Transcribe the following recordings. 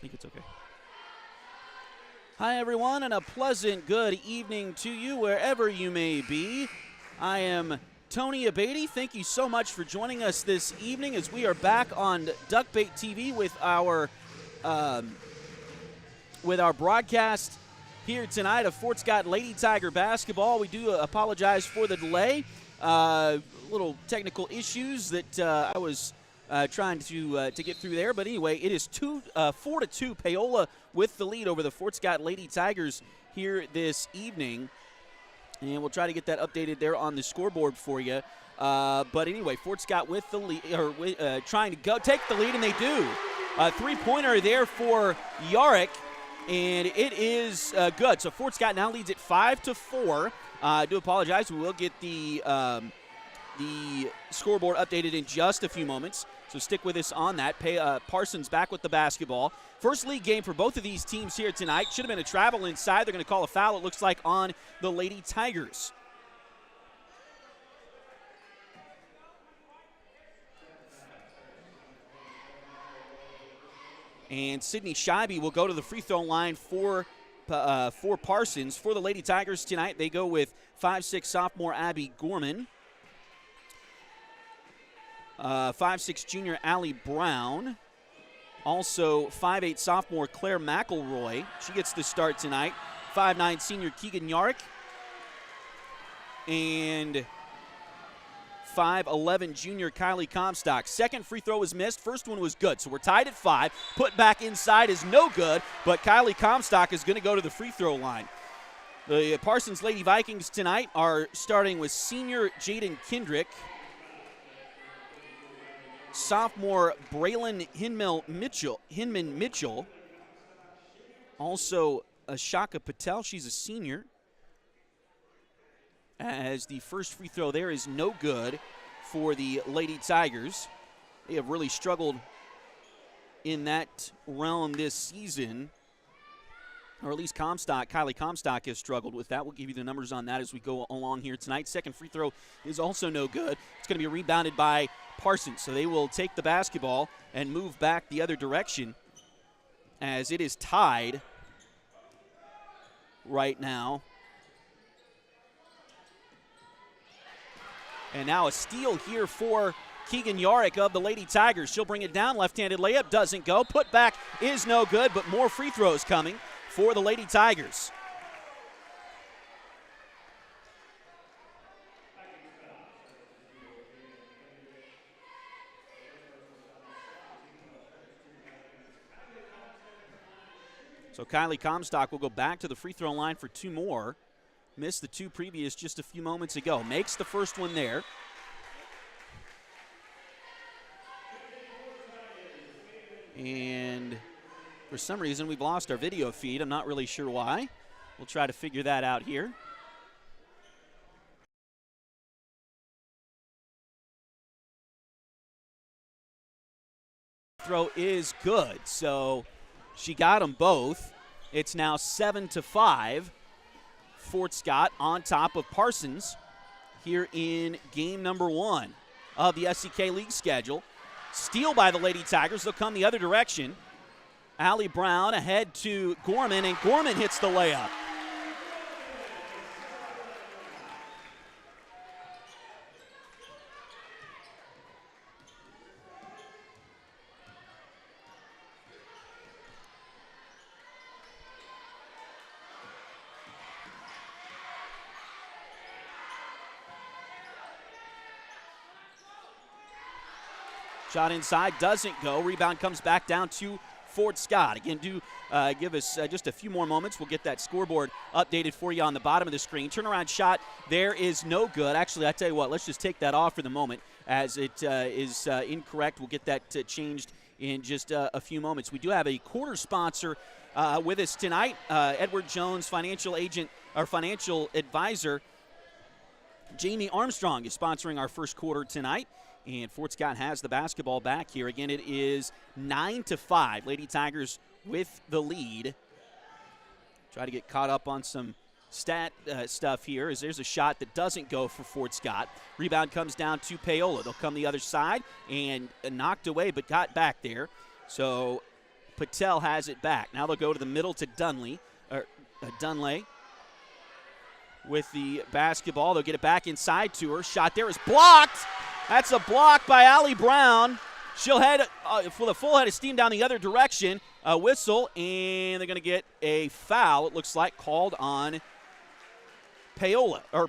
think it's okay. Hi, everyone, and a pleasant good evening to you wherever you may be. I am Tony Abate. Thank you so much for joining us this evening as we are back on Duckbait TV with our broadcast here tonight of Fort Scott Lady Tiger basketball. We do apologize for the delay. Little technical issues that I was trying to get through there. But anyway, it is 4-2 Paola with the lead over the Fort Scott Lady Tigers here this evening. And we'll try to get that updated there on the scoreboard for you. But anyway, Fort Scott with the lead, trying to take the lead, and they do. A three-pointer there for Yarrick, and it is good. So Fort Scott now leads it 5-4. I do apologize. We will get the scoreboard updated in just a few moments, so stick with us on that. Parsons back with the basketball. First league game for both of these teams here tonight. Should have been a travel inside. They're going to call a foul, it looks like, on the Lady Tigers. And Sydney Scheibe will go to the free throw line for Parsons. For the Lady Tigers tonight, they go with 5'6" sophomore Abby Gorman. 5'6" junior Allie Brown. Also 5'8" sophomore Claire McElroy. She gets the start tonight. 5'9" senior Keegan Yarrick. And 5'11" junior Kylie Comstock. Second free throw was missed. First one was good. So we're tied at 5. Put back inside is no good, but Kylie Comstock is going to go to the free throw line. The Parsons Lady Vikings tonight are starting with senior Jaden Kendrick, sophomore Braylon Hinman Mitchell, also Ashaka Patel. She's a senior. As the first free throw there is no good for the Lady Tigers. They have really struggled in that realm this season, or at least Kylie Comstock has struggled with that. We'll give you the numbers on that as we go along here tonight. Second free throw is also no good. It's going to be rebounded by Parsons, so they will take the basketball and move back the other direction as it is tied right now. And now a steal here for Keegan Yarrick of the Lady Tigers. She'll bring it down. Left-handed layup doesn't go. Put back is no good, but more free throws coming for the Lady Tigers. So Kylie Comstock will go back to the free throw line for two more. Missed the two previous just a few moments ago. Makes the first one there. And for some reason, we've lost our video feed. I'm not really sure why. We'll try to figure that out here. Throw is good. So she got them both. It's now 7-5. Fort Scott on top of Parsons here in game number 1 of the SCK League schedule. Steal by the Lady Tigers. They'll come the other direction. Allie Brown ahead to Gorman, and Gorman hits the layup. Shot inside, doesn't go. Rebound comes back down to Fort Scott. Again, do give us just a few more moments. We'll get that scoreboard updated for you on the bottom of the screen. Turnaround shot there is no good. Actually, I tell you what, let's just take that off for the moment as it is incorrect. We'll get that changed in just a few moments. We do have a quarter sponsor with us tonight. Edward Jones, financial agent, our financial advisor, Jamie Armstrong, is sponsoring our first quarter tonight. And Fort Scott has the basketball back here. Again, it is 9-5. Lady Tigers with the lead. Try to get caught up on some stat stuff here as there's a shot that doesn't go for Fort Scott. Rebound comes down to Paola. They'll come the other side and knocked away but got back there. So Patel has it back. Now they'll go to the middle to Dunley with the basketball. They'll get it back inside to her. Shot there is blocked. That's a block by Allie Brown. She'll head for the full head of steam down the other direction. A whistle, and they're going to get a foul, it looks like, called on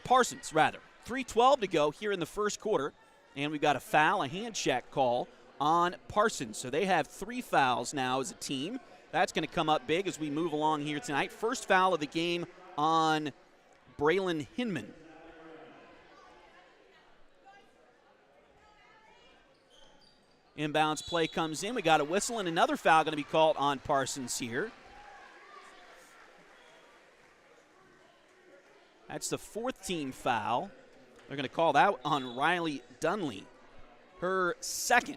Parsons, rather. 3:12 to go here in the first quarter, and we've got a foul, a hand check call on Parsons. So they have 3 fouls now as a team. That's going to come up big as we move along here tonight. First foul of the game on Braylon Hinman. Inbounds play comes in. We got a whistle and another foul going to be called on Parsons here. That's the 4th team foul. They're going to call that on Riley Dunley, her 2nd.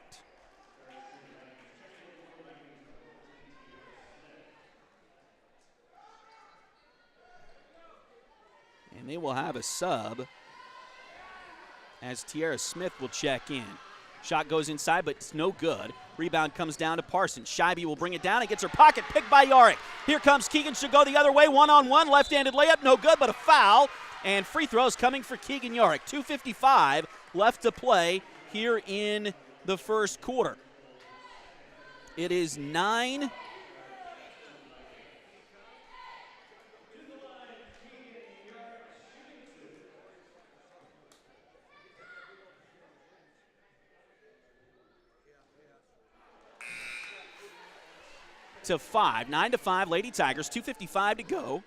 And they will have a sub as Tiara Smith will check in. Shot goes inside, but it's no good. Rebound comes down to Parsons. Scheibe will bring it down and gets her pocket picked by Yarick. Here comes Keegan. She'll go the other way. One-on-one. Left-handed layup. No good, but a foul. And free throws coming for Keegan Yarick. 2:55 left to play here in the first quarter. It is 9 to 5. 9-5, Lady Tigers. 2:55 to go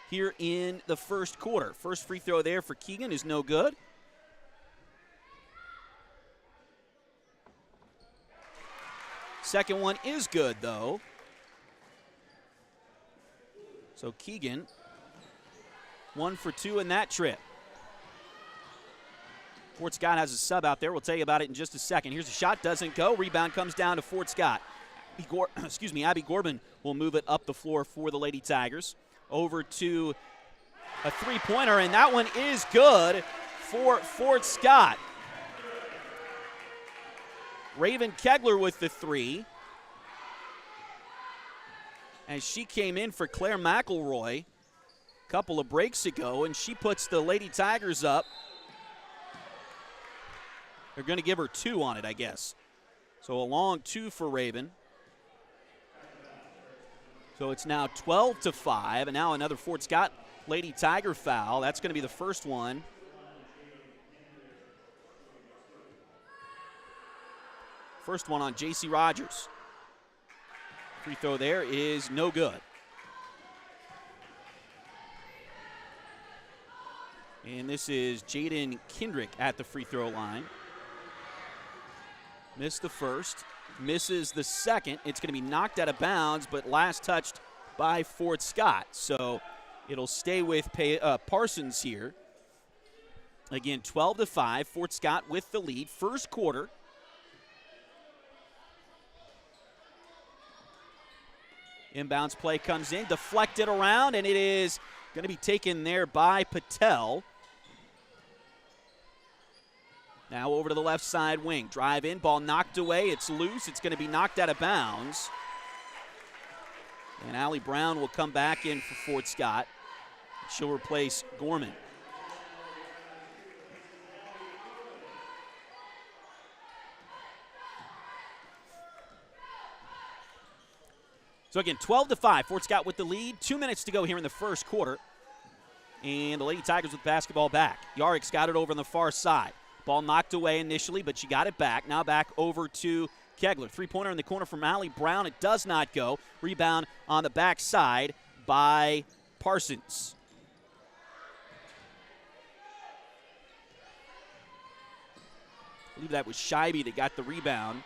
here in the first quarter. First free throw there for Keegan is no good. Second one is good, though. So Keegan, 1 for 2 in that trip. Fort Scott has a sub out there. We'll tell you about it in just a second. Here's a shot. Doesn't go. Rebound comes down to Fort Scott. Abby Gorman will move it up the floor for the Lady Tigers. Over to a three-pointer, and that one is good for Fort Scott. Raven Kegler with the 3. As she came in for Claire McElroy a couple of breaks ago, and she puts the Lady Tigers up. They're going to give her 2 on it, I guess. So a long 2 for Raven. So it's now 12-5, and now another Fort Scott Lady Tiger foul. That's going to be the first one. First one on J.C. Rogers. Free throw there is no good. And this is Jaden Kendrick at the free throw line. Missed the first. Misses the second. It's going to be knocked out of bounds, but last touched by Fort Scott. So it'll stay with Parsons here. Again, 12-5. Fort Scott with the lead. First quarter. Inbounds play comes in, deflected around, and it is going to be taken there by Patel. Now over to the left side wing. Drive in, ball knocked away. It's loose. It's going to be knocked out of bounds. And Allie Brown will come back in for Fort Scott. She'll replace Gorman. So again, 12-5. Fort Scott with the lead. 2 minutes to go here in the first quarter. And the Lady Tigers with basketball back. Yarick's got it over on the far side. Ball knocked away initially, but she got it back. Now back over to Kegler. Three-pointer in the corner from Allie Brown. It does not go. Rebound on the backside by Parsons. I believe that was Scheibe that got the rebound.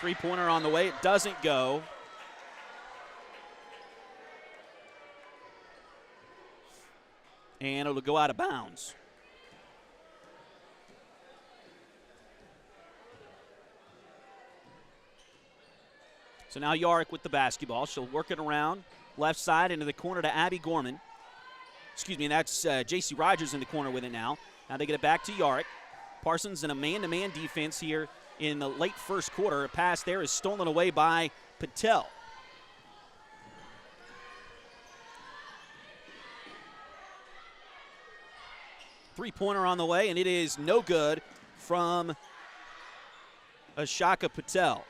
Three-pointer on the way. It doesn't go. And it'll go out of bounds. So now Yarick with the basketball. She'll work it around left side into the corner to Abby Gorman. Excuse me, that's J.C. Rogers in the corner with it now. Now they get it back to Yarick. Parsons in a man-to-man defense here in the late first quarter. A pass there is stolen away by Patel. Three-pointer on the way, and it is no good from Ashaka Patel.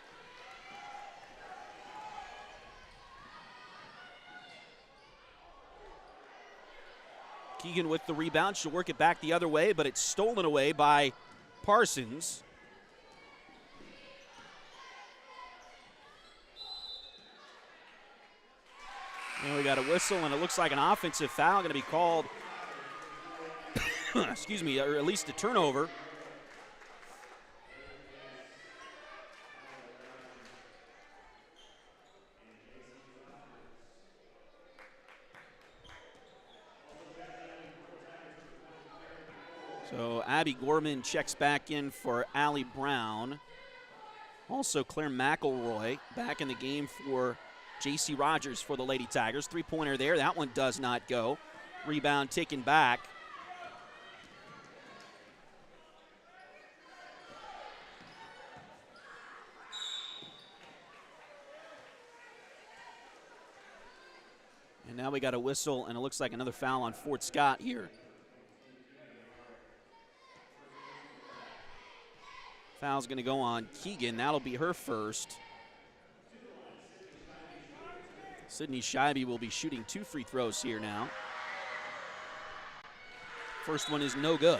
Keegan with the rebound. She'll work it back the other way, but it's stolen away by Parsons. And we got a whistle, and it looks like an offensive foul going to be called. Excuse me, or at least a turnover. So Abby Gorman checks back in for Allie Brown. Also Claire McElroy back in the game for J.C. Rogers for the Lady Tigers. Three-pointer there. That one does not go. Rebound taken back. And now we got a whistle, and it looks like another foul on Fort Scott here. Foul's going to go on Keegan. That'll be her first. Sydney Scheibe will be shooting 2 free throws here now. First one is no good.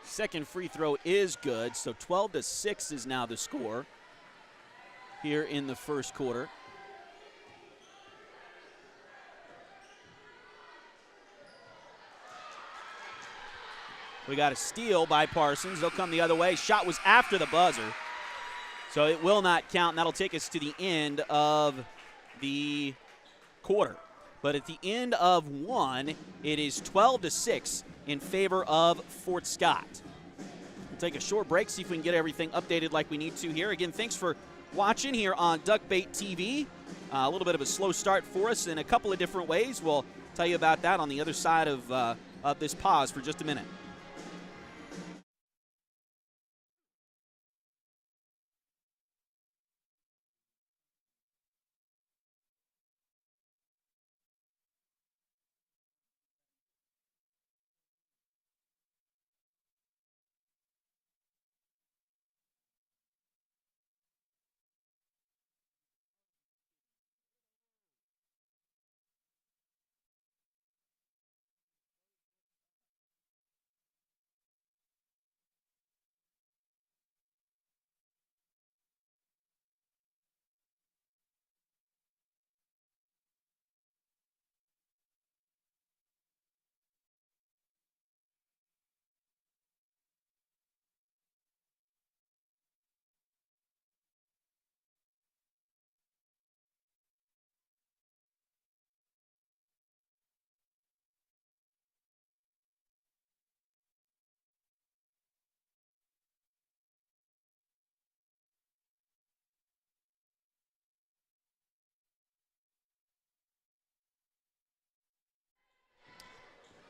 Second free throw is good, so 12-6 is now the score here in the first quarter. We got a steal by Parsons. They'll come the other way. Shot was after the buzzer, so it will not count, and that'll take us to the end of the quarter. But at the end of one, it is 12-6 in favor of Fort Scott. We'll take a short break, see if we can get everything updated like we need to here. Again, thanks for watching here on Duckbait TV. A little bit of a slow start for us in a couple of different ways. We'll tell you about that on the other side of this pause for just a minute.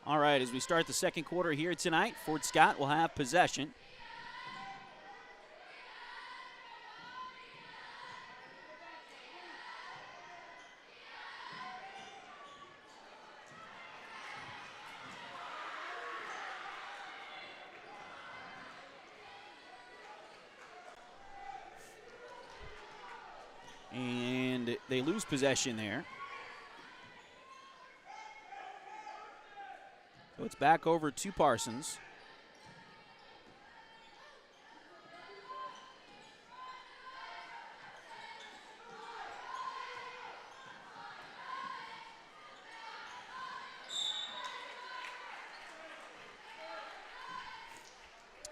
All right, as we start the second quarter here tonight, Fort Scott will have possession. And they lose possession there. So it's back over to Parsons.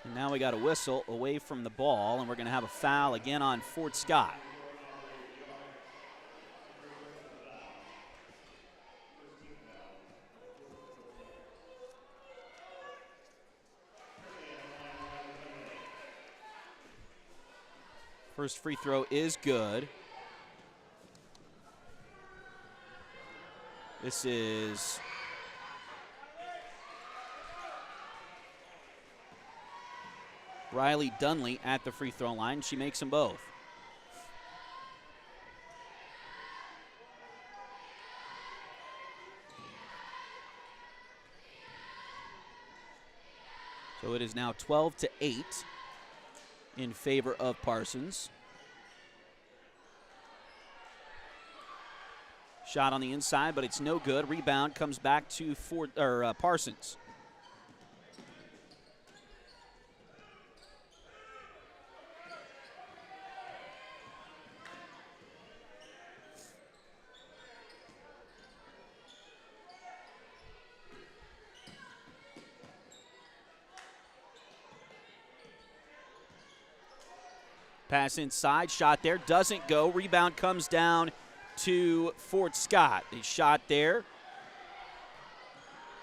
And now we got a whistle away from the ball, and we're going to have a foul again on Fort Scott. First free throw is good. This is Riley Dunley at the free throw line. She makes them both. So it is now 12-8 in favor of Parsons. Shot on the inside, but it's no good. Rebound comes back to Parsons. Pass inside, shot there, doesn't go. Rebound comes down to Fort Scott. A shot there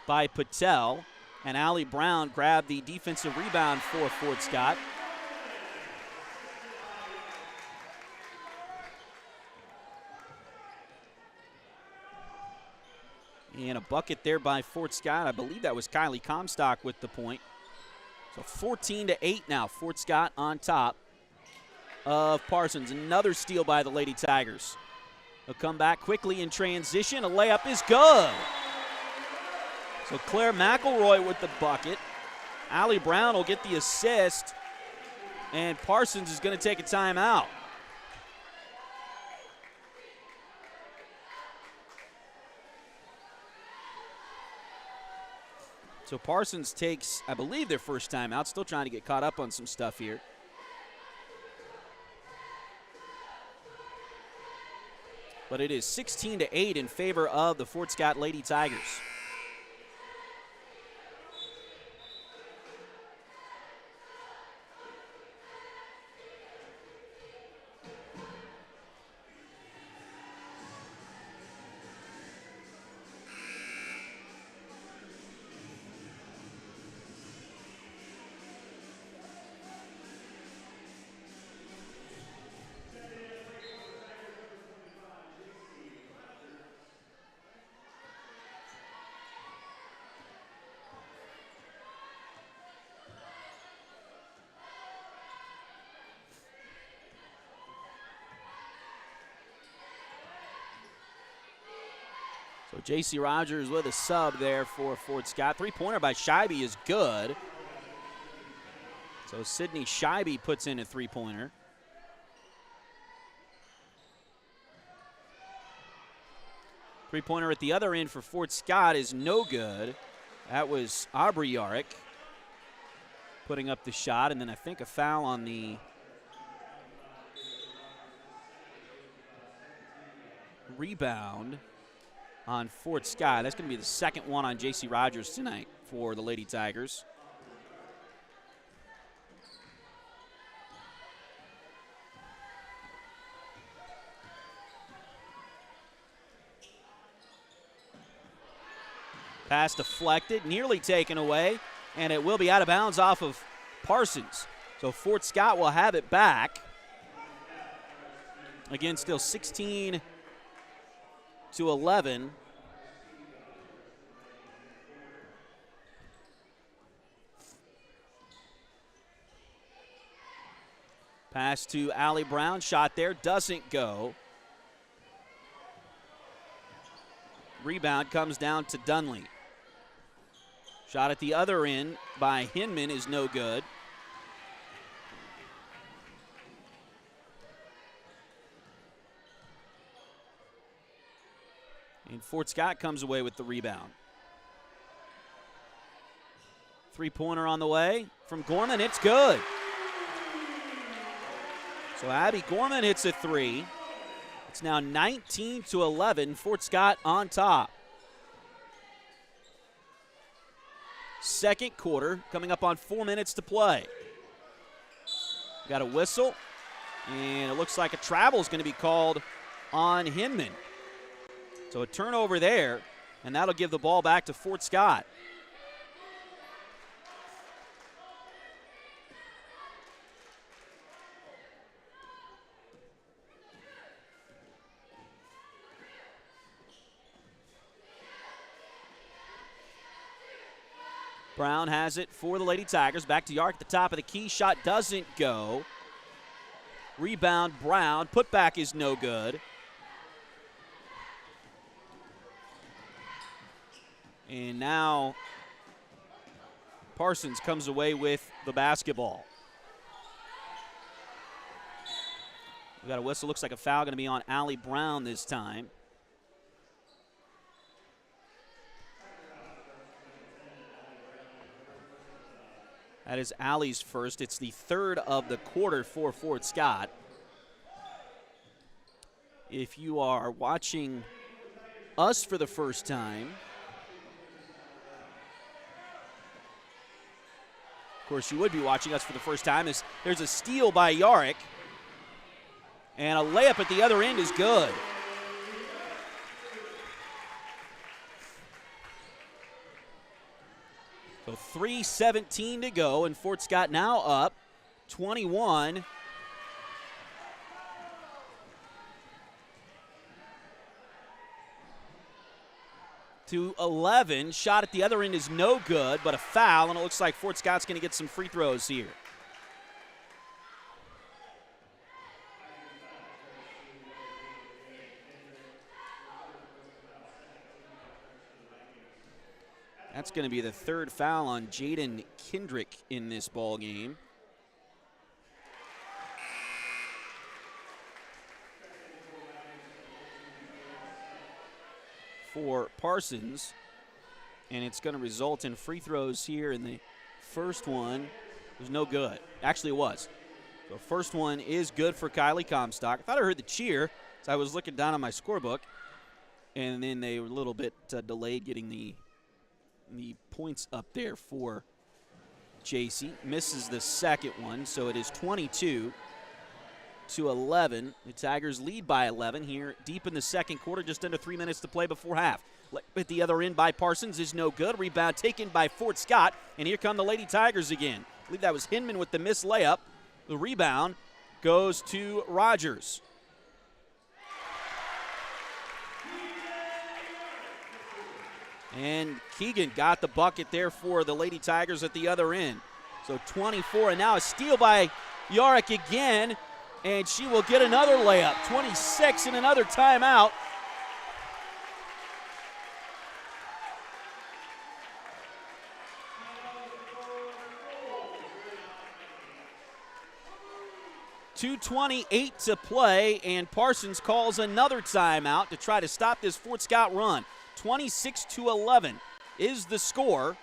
by Patel, and Allie Brown grabbed the defensive rebound for Fort Scott. And a bucket there by Fort Scott. I believe that was Kylie Comstock with the point. So 14-8 now. Fort Scott on top of Parsons. Another steal by the Lady Tigers. They'll come back quickly in transition. A layup is good. So Claire McElroy with the bucket. Allie Brown will get the assist. And Parsons is going to take a timeout. So Parsons takes, I believe, their first timeout. Still trying to get caught up on some stuff here. But it is 16-8 in favor of the Fort Scott Lady Tigers. So J.C. Rogers with a sub there for Fort Scott. Three-pointer by Scheibe is good. So Sydney Scheibe puts in a three-pointer. Three-pointer at the other end for Fort Scott is no good. That was Aubrey Yarrick putting up the shot, and then I think a foul on the rebound on Fort Scott. That's going to be the second one on J.C. Rogers tonight for the Lady Tigers. Pass deflected, nearly taken away, and it will be out of bounds off of Parsons. So Fort Scott will have it back. Again, still 16-11. Pass to Allie Brown, shot there, doesn't go. Rebound comes down to Dunley. Shot at the other end by Hinman is no good. And Fort Scott comes away with the rebound. Three-pointer on the way from Gorman. It's good. So Abby Gorman hits a three. It's now 19-11. Fort Scott on top. Second quarter coming up on 4 minutes to play. Got a whistle, and it looks like a travel is going to be called on Hinman. So a turnover there, and that'll give the ball back to Fort Scott. Brown has it for the Lady Tigers. Back to Yark at the top of the key. Shot doesn't go. Rebound, Brown. Putback is no good. And now Parsons comes away with the basketball. We got a whistle. Looks like a foul going to be on Allie Brown this time. That is Allie's first. It's the third of the quarter for Fort Scott. If you are watching us for the first time, of course you would be watching us for the first time, there's a steal by Yarrick, and a layup at the other end is good. So 3:17 to go, and Fort Scott now up 21 to 11. Shot at the other end is no good, but a foul, and it looks like Fort Scott's going to get some free throws here. That's going to be the third foul on Jaden Kendrick in this ball game. For Parsons, and it's going to result in free throws here. In the first one was no good. Actually, it was. So first one is good for Kylie Comstock. I thought I heard the cheer, so I was looking down on my scorebook, and then they were a little bit delayed getting the points up there for JC. Misses the second one, so it is 22 to 11. The Tigers lead by 11 here deep in the second quarter, just under 3 minutes to play before half. At the other end by Parsons is no good. Rebound taken by Fort Scott, and here come the Lady Tigers again. I believe that was Hinman with the missed layup. The rebound goes to Rogers. And Keegan got the bucket there for the Lady Tigers at the other end. So 24, and now a steal by Yarrick again, and she will get another layup. 26 and another timeout. .228 to play, and Parsons calls another timeout to try to stop this Fort Scott run. 26 to 11 is the score.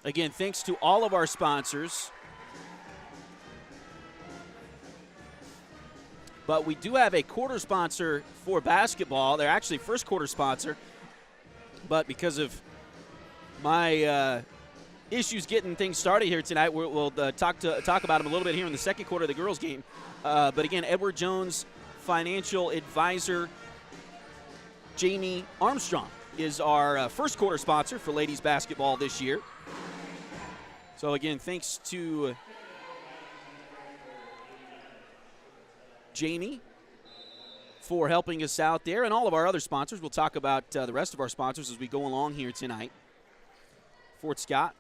Again, thanks to all of our sponsors. But we do have a quarter sponsor for basketball. They're actually first quarter sponsor. But because of my issues getting things started here tonight, we'll talk about them a little bit here in the second quarter of the girls' game. But again, Edward Jones financial advisor Jamie Armstrong is our first quarter sponsor for ladies basketball this year. So again, thanks to Jamie for helping us out there, and all of our other sponsors. We'll talk about the rest of our sponsors as we go along here tonight. Fort Scott.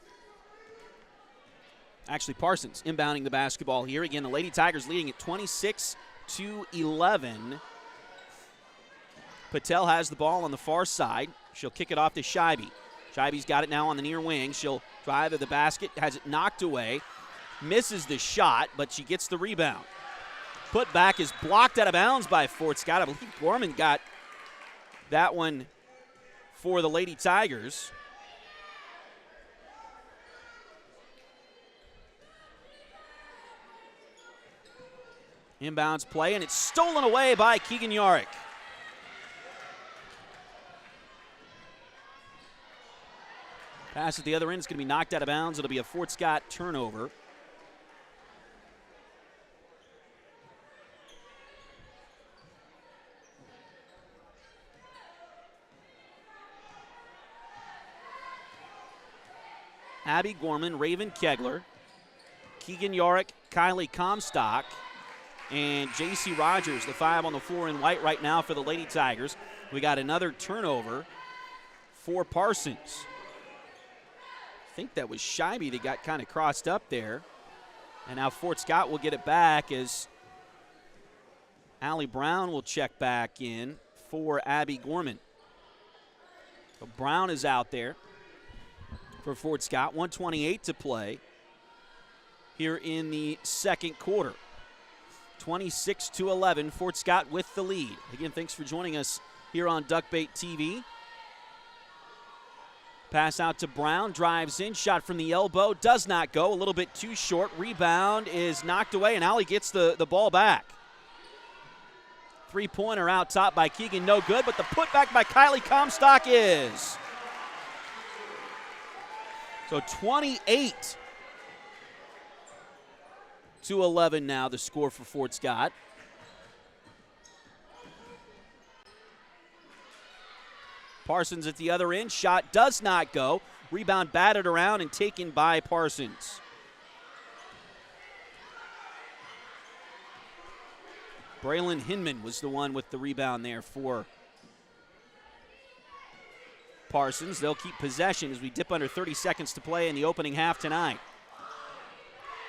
Actually, Parsons inbounding the basketball here. Again, the Lady Tigers leading at 26 to 11. Patel has the ball on the far side. She'll kick it off to Scheibe. Scheibe's got it now on the near wing. She'll drive to the basket, has it knocked away, misses the shot, but she gets the rebound. Put back is blocked out of bounds by Fort Scott. I believe Gorman got that one for the Lady Tigers. Inbounds play, and it's stolen away by Keegan Yarrick. Pass at the other end is going to be knocked out of bounds. It'll be a Fort Scott turnover. Abby Gorman, Raven Kegler, Keegan Yorick, Kylie Comstock, and J.C. Rogers, the 5 on the floor in white right now for the Lady Tigers. We got another turnover for Parsons. I think that was Scheibe that got kind of crossed up there. And now Fort Scott will get it back as Allie Brown will check back in for Abby Gorman. So Brown is out there for Fort Scott. 1:28 to play here in the second quarter. 26-11, Fort Scott with the lead. Again, thanks for joining us here on Duckbait TV. Pass out to Brown, drives in, shot from the elbow, does not go, a little bit too short. Rebound is knocked away, and Allie gets the ball back. Three-pointer out top by Keegan, no good, but the putback by Kylie Comstock is. So 28-11 now, the score for Fort Scott. Parsons at the other end, shot does not go. Rebound batted around and taken by Parsons. Braylon Hinman was the one with the rebound there for Parsons. They'll keep possession as we dip under 30 seconds to play in the opening half tonight.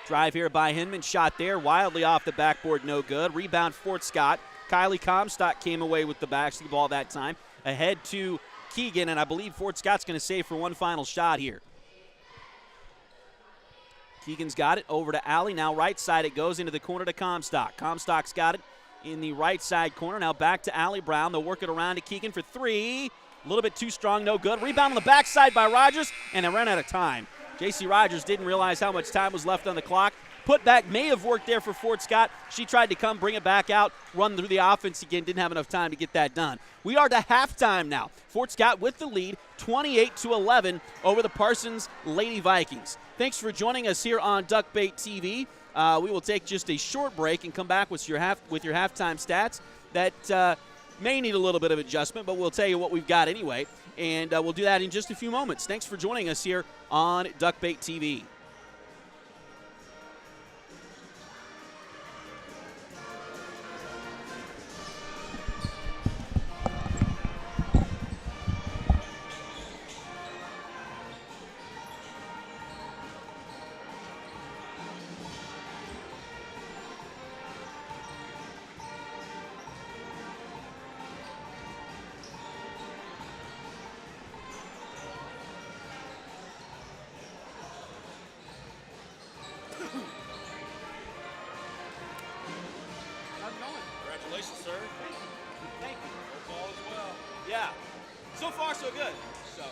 Drive here by Hinman, shot there, wildly off the backboard, no good. Rebound Fort Scott. Kylie Comstock came away with the basketball that time. Ahead to Keegan, and I believe Fort Scott's going to save for one final shot here. Keegan's got it, over to Allie. Now right side it goes into the corner to Comstock. Comstock's got it in the right side corner. Now back to Allie Brown. They'll work it around to Keegan for three. A little bit too strong, no good. Rebound on the backside by Rogers, and it ran out of time. J.C. Rogers didn't realize how much time was left on the clock. Putback may have worked there for Fort Scott. She tried to come, bring it back out, run through the offense again. Didn't have enough time to get that done. We are to halftime now. Fort Scott with the lead, 28-11 over the Parsons Lady Vikings. Thanks for joining us here on Duckbait TV. We will take just a short break and come back with your halftime stats that may need a little bit of adjustment, but we'll tell you what we've got anyway. And we'll do that in just a few moments. Thanks for joining us here on Duckbait TV. Congratulations, sir. Thank you. Hope all is well. Yeah. So far, so good. So.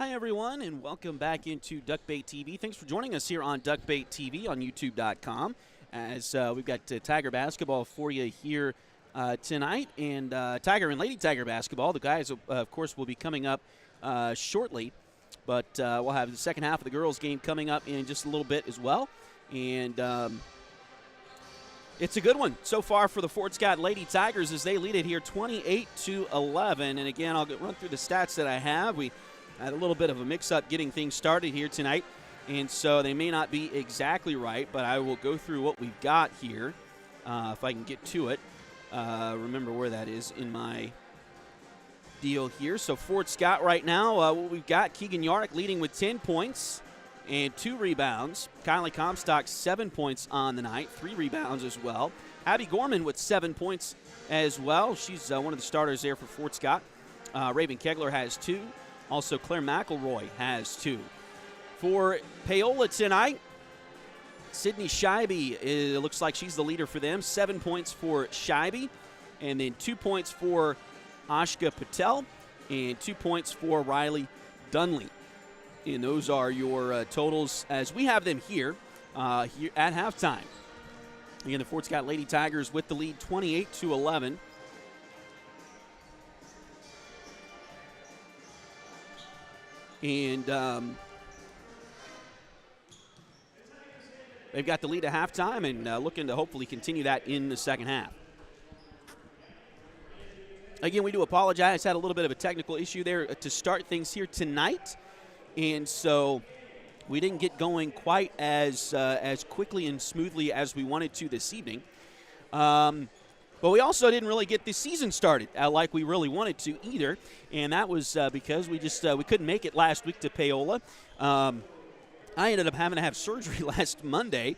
Hi, everyone, and welcome back into Duckbait TV. Thanks for joining us here on Duckbait TV on YouTube.com as we've got Tiger basketball for you here tonight. And Tiger and Lady Tiger basketball, the guys, of course, will be coming up shortly. But we'll have the second half of the girls' game coming up in just a little bit as well. And it's a good one so far for the Fort Scott Lady Tigers as they lead it here 28-11. And again, I'll run through the stats that I have. We had a little bit of a mix-up getting things started here tonight, and so they may not be exactly right, but I will go through what we've got here if I can get to it. Remember where that is in my deal here. So Fort Scott right now, what we've got, Keegan Yarrick leading with 10 points and 2 rebounds. Kylie Comstock, 7 points on the night, 3 rebounds as well. Abby Gorman with 7 points as well. She's one of the starters there for Fort Scott. Raven Kegler has 2. Also, Claire McElroy has 2. For Paola tonight, Sydney Scheibe, it looks like she's the leader for them. 7 points for Scheibe, and then 2 points for Ashka Patel, and 2 points for Riley Dunley. And those are your totals as we have them here at halftime. Again, the Fort Scott Lady Tigers with the lead 28-11. And they've got the lead at halftime and looking to hopefully continue that in the second half. Again, we do apologize. Had a little bit of a technical issue there to start things here tonight. And so we didn't get going quite as quickly and smoothly as we wanted to this evening. But we also didn't really get the season started like we really wanted to either, and that was because we couldn't make it last week to Paola. I ended up having to have surgery last Monday,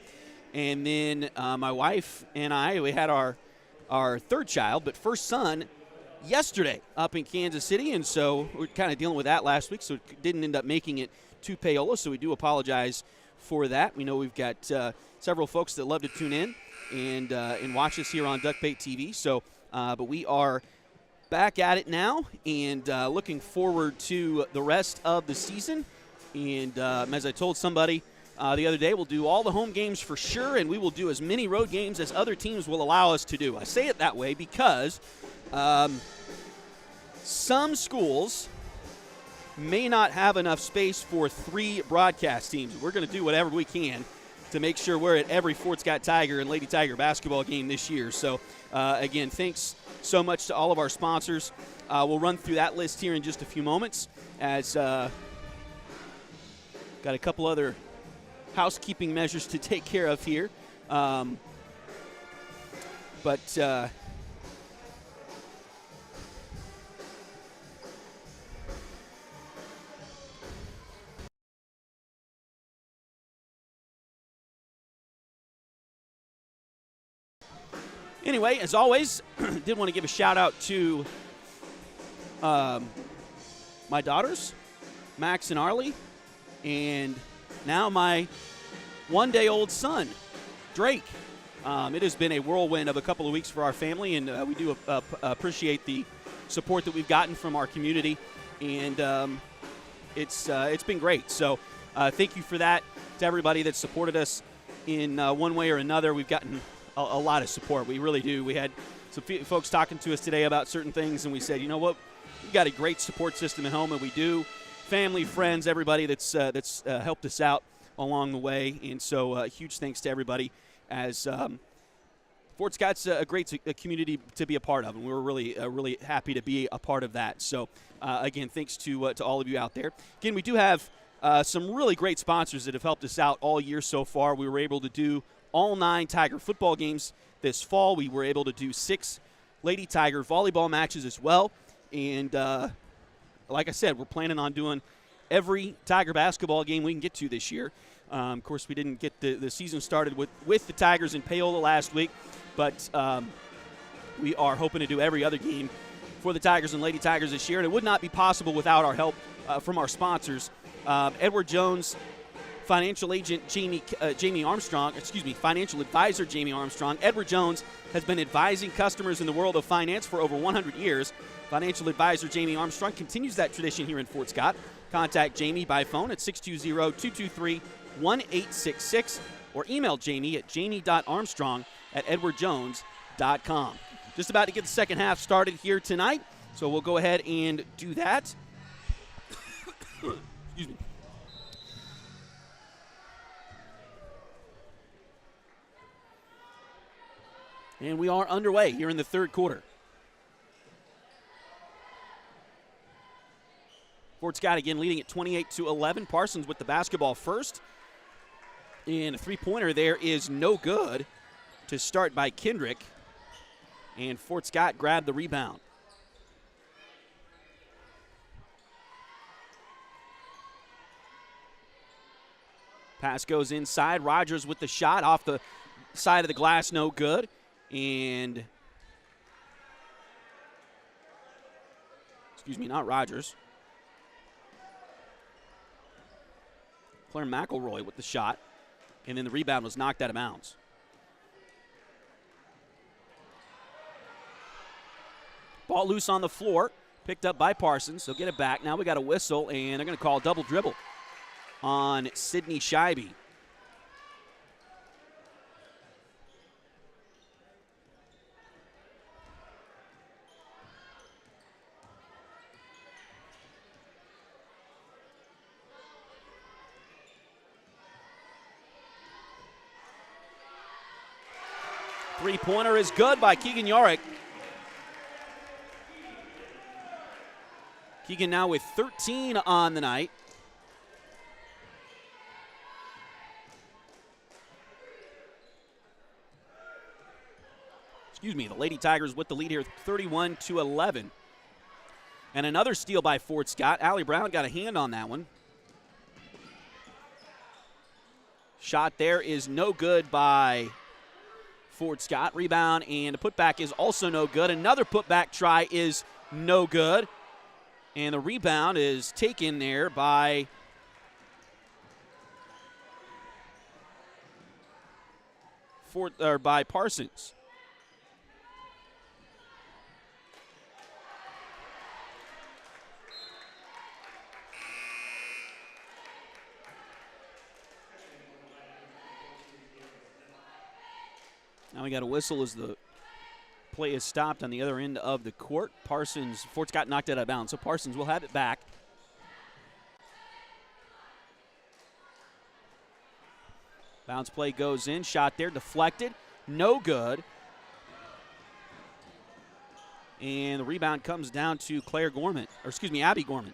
and then my wife and we had our third child, but first son, yesterday up in Kansas City, and so we're kind of dealing with that last week, so it didn't end up making it to Paola, so we do apologize for that. We know we've got several folks that love to tune in and watch us here on Duckbait TV. So, but we are back at it now and looking forward to the rest of the season. And as I told somebody the other day, we'll do all the home games for sure, and we will do as many road games as other teams will allow us to do. I say it that way because some schools may not have enough space for 3 broadcast teams. We're going to do whatever we can to make sure we're at every Fort Scott Tiger and Lady Tiger basketball game this year. So, again, thanks so much to all of our sponsors. We'll run through that list here in just a few moments as got a couple other housekeeping measures to take care of here. Anyway, as always, did want to give a shout-out to my daughters, Max and Arlie, and now my one-day-old son, Drake. It has been a whirlwind of a couple of weeks for our family, and we do appreciate the support that we've gotten from our community, and it's been great. So thank you for that to everybody that supported us in one way or another. We've gotten a lot of support. We really do. We had some folks talking to us today about certain things, and we said, you know what, we've got a great support system at home, and we do. Family, friends, everybody that's helped us out along the way, and so huge thanks to everybody as Fort Scott's a great community to be a part of, and we're really happy to be a part of that. So, again, thanks to all of you out there. Again, we do have some really great sponsors that have helped us out all year so far. We were able to do all 9 Tiger football games this fall. We were able to do 6 Lady Tiger volleyball matches as well. And like I said, we're planning on doing every Tiger basketball game we can get to this year. Of course, we didn't get the season started with the Tigers in Paola last week, but we are hoping to do every other game for the Tigers and Lady Tigers this year. And it would not be possible without our help from our sponsors. Edward Jones, financial agent Jamie Armstrong, financial advisor Jamie Armstrong. Edward Jones has been advising customers in the world of finance for over 100 years. Financial advisor Jamie Armstrong continues that tradition here in Fort Scott. Contact Jamie by phone at 620-223-1866 or email Jamie at jamie.armstrong@edwardjones.com. Just about to get the second half started here tonight, so we'll go ahead and do that. Excuse me. And we are underway here in the third quarter. Fort Scott again leading at 28-11. Parsons with the basketball first. And a three-pointer there is no good to start by Kendrick. And Fort Scott grabbed the rebound. Pass goes inside. Rogers with the shot off the side of the glass, no good. And, excuse me, not Rogers. Claire McElroy with the shot. And then the rebound was knocked out of bounds. Ball loose on the floor. Picked up by Parsons. They'll get it back. Now we got a whistle, and they're going to call a double dribble on Sydney Scheibe. Three-pointer is good by Keegan Yorick. Keegan now with 13 on the night. Excuse me, the Lady Tigers with the lead here, 31-11. And another steal by Fort Scott. Allie Brown got a hand on that one. Shot there is no good by Fort Scott. Rebound and a putback is also no good. Another putback try is no good. And the rebound is taken there by Parsons. Now we got a whistle as the play is stopped on the other end of the court. Parsons, Fort Scott knocked it out of bounds, so Parsons will have it back. Bounce play goes in, shot there, deflected, no good. And the rebound comes down to Abby Gorman.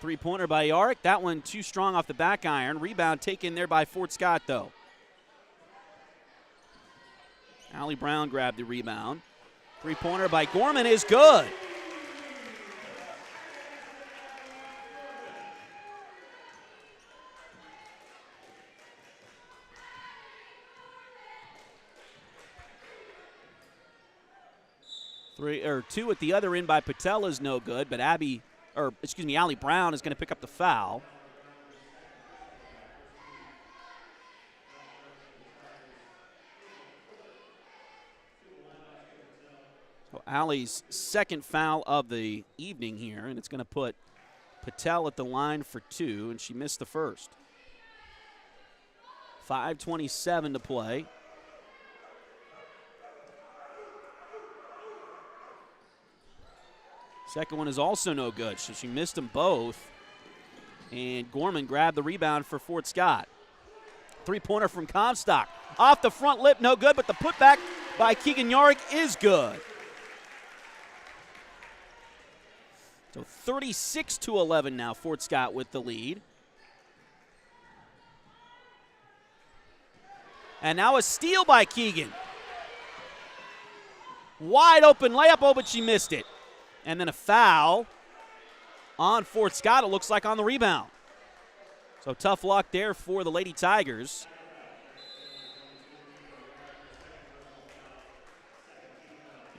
Three-pointer by Yorick. That one too strong off the back iron. Rebound taken there by Fort Scott, though. Allie Brown grabbed the rebound. Three-pointer by Gorman is good. Two at the other end by Patel is no good, but Allie Brown is going to pick up the foul. So Allie's second foul of the evening here, and it's going to put Patel at the line for two, and she missed the first. 5:27 to play. Second one is also no good, so she missed them both. And Gorman grabbed the rebound for Fort Scott. Three-pointer from Comstock. Off the front lip, no good, but the putback by Keegan Yorick is good. So 36-11 now, Fort Scott with the lead. And now a steal by Keegan. Wide open layup, but she missed it. And then a foul on Fort Scott, it looks like, on the rebound. So tough luck there for the Lady Tigers.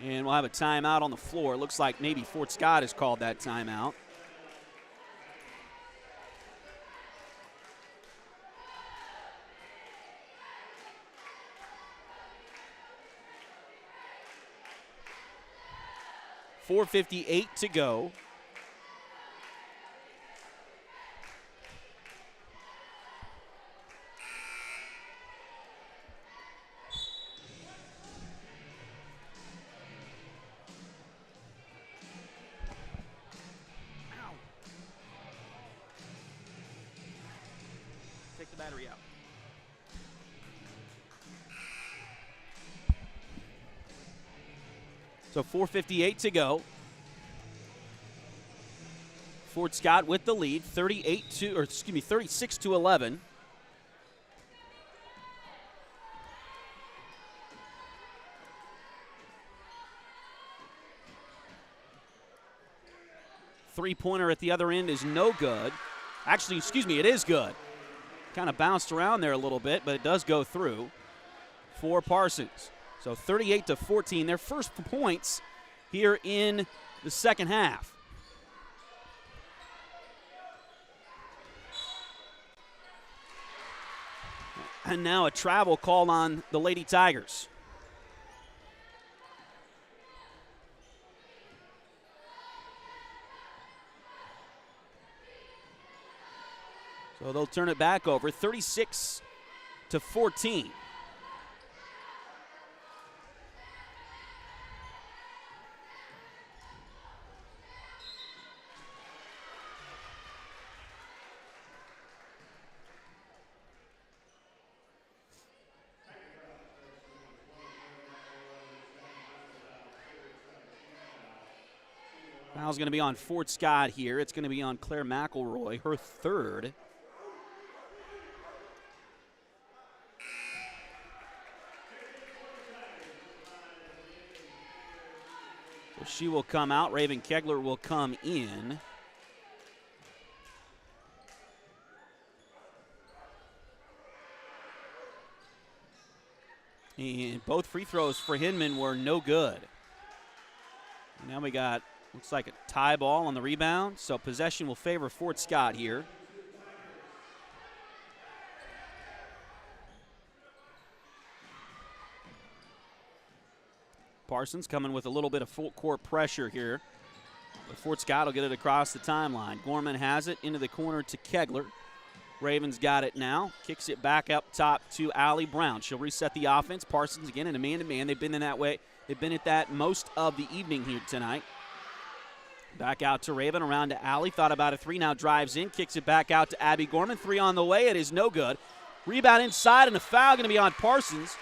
And we'll have a timeout on the floor. It looks like maybe Fort Scott has called that timeout. 4:58 to go. Take the battery out. So 4:58 to go. Fort Scott with the lead, 36 to 11. Three-pointer at the other end is no good. Actually, it is good. Kind of bounced around there a little bit, but it does go through for Parsons. So 38 to 14, their first points here in the second half. And now a travel call on the Lady Tigers. So they'll turn it back over, 36 to 14. Foul's going to be on Fort Scott here. It's going to be on Claire McElroy, her third. So she will come out. Raven Kegler will come in. And both free throws for Hinman were no good. Now we got, looks like a tie ball on the rebound, so possession will favor Fort Scott here. Parsons coming with a little bit of full court pressure here. But Fort Scott will get it across the timeline. Gorman has it into the corner to Kegler. Ravens got it now. Kicks it back up top to Allie Brown. She'll reset the offense. Parsons again in a man-to-man. They've been in that way. They've been at that most of the evening here tonight. Back out to Raven, around to Allie. Thought about a three, now drives in. Kicks it back out to Abby Gorman. Three on the way. It is no good. Rebound inside, and a foul going to be on Parsons.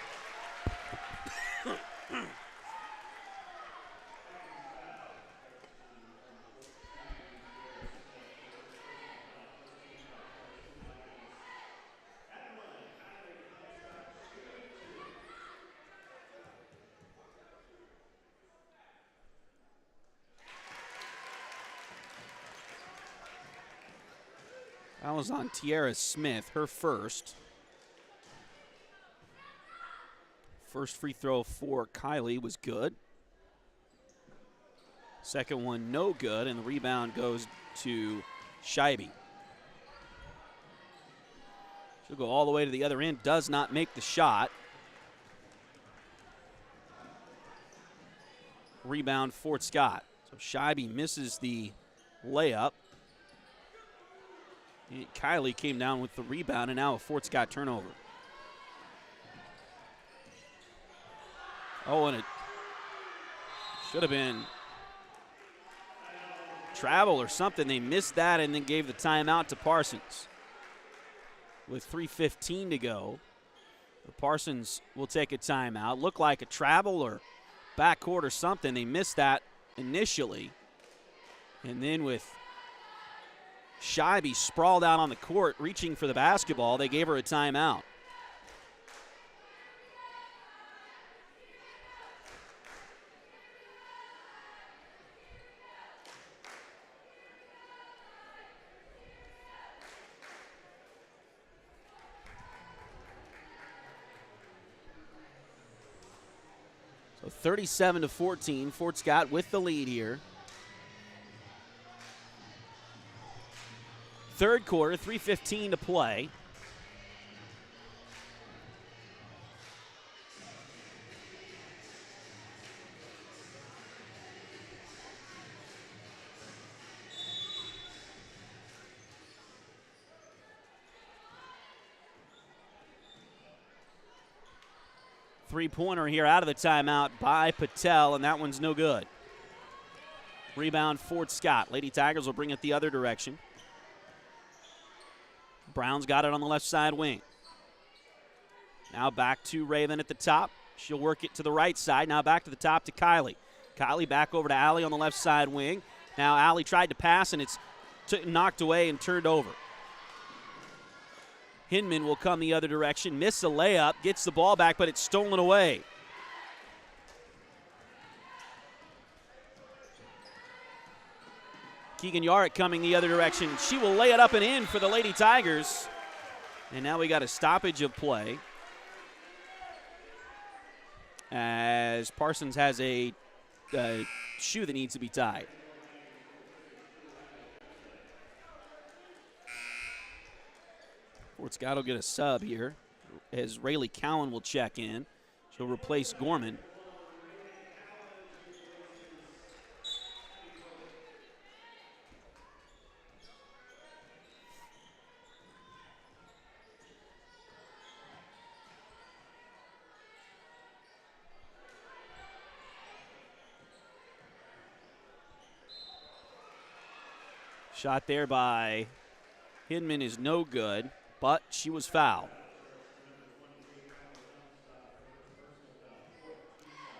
That was on Tiara Smith, her first. First free throw for Kylie was good. Second one no good, and the rebound goes to Scheibe. She'll go all the way to the other end, does not make the shot. Rebound Fort Scott. So Scheibe misses the layup. Kylie came down with the rebound, and now a Fort Scott turnover. Oh, and it should have been travel or something. They missed that and then gave the timeout to Parsons. With 3:15 to go, the Parsons will take a timeout. Looked like a travel or backcourt or something. They missed that initially. And then with Scheibe sprawled out on the court, reaching for the basketball, they gave her a timeout. So 37 to 14, Fort Scott with the lead here. Third quarter, 3:15 to play. Three-pointer here out of the timeout by Patel, and that one's no good. Rebound, Fort Scott. Lady Tigers will bring it the other direction. Brown's got it on the left side wing. Now back to Raven at the top. She'll work it to the right side. Now back to the top to Kylie. Kylie back over to Allie on the left side wing. Now Allie tried to pass, and it's knocked away and turned over. Hinman will come the other direction. Miss a layup, gets the ball back, but it's stolen away. Keegan Yarrick coming the other direction. She will lay it up and in for the Lady Tigers. And now we got a stoppage of play, as Parsons has a shoe that needs to be tied. Fort Scott will get a sub here, as Rayleigh Cowan will check in. She'll replace Gorman. Shot there by Hinman is no good, but she was fouled.